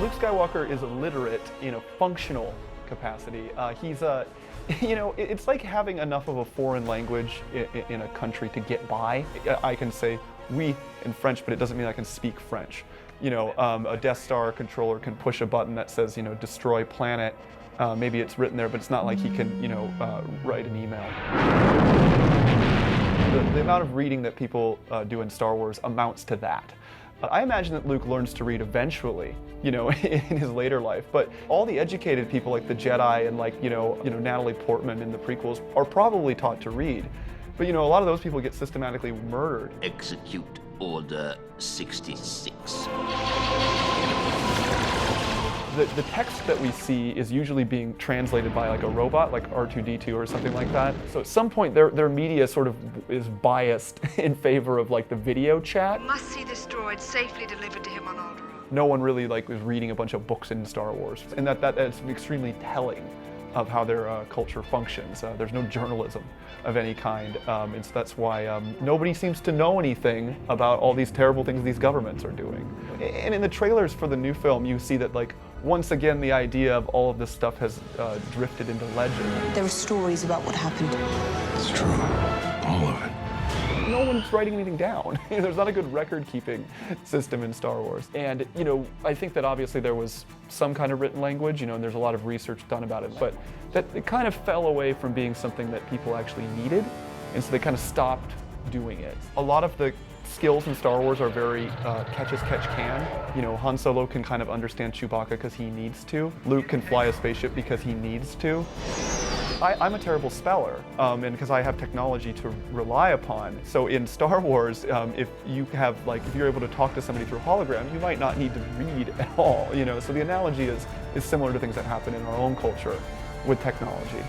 Luke Skywalker is illiterate in a functional capacity. He's it's like having enough of a foreign language in a country to get by. I can say oui in French, but it doesn't mean I can speak French. A Death Star controller can push a button that says, destroy planet. Maybe it's written there, but it's not like he can, write an email. The amount of reading that people do in Star Wars amounts to that. I imagine that Luke learns to read eventually, in his later life. But all the educated people like the Jedi and Natalie Portman in the prequels are probably taught to read. But a lot of those people get systematically murdered. Execute Order 66. The text that we see is usually being translated by like a robot, like R2-D2 or something like that. So at some point their media sort of is biased in favor of like the video chat. Must see this droid safely delivered to him on Alderaan. No one really is reading a bunch of books in Star Wars, and that's extremely telling of how their culture functions. There's no journalism of any kind, and so that's why nobody seems to know anything about all these terrible things these governments are doing. And in the trailers for the new film, you see that once again the idea of all of this stuff has drifted into legend. There are stories about what happened. It's true, all of it. No one's writing anything down. There's not a good record-keeping system in Star Wars. And, I think that obviously there was some kind of written language, and there's a lot of research done about it, but that it kind of fell away from being something that people actually needed, and so they kind of stopped doing it. A lot of the skills in Star Wars are very catch as catch can. Han Solo can kind of understand Chewbacca because he needs to. Luke can fly a spaceship because he needs to. I'm a terrible speller, and because I have technology to rely upon. So in Star Wars, if you're able to talk to somebody through hologram, you might not need to read at all. So the analogy is similar to things that happen in our own culture with technology.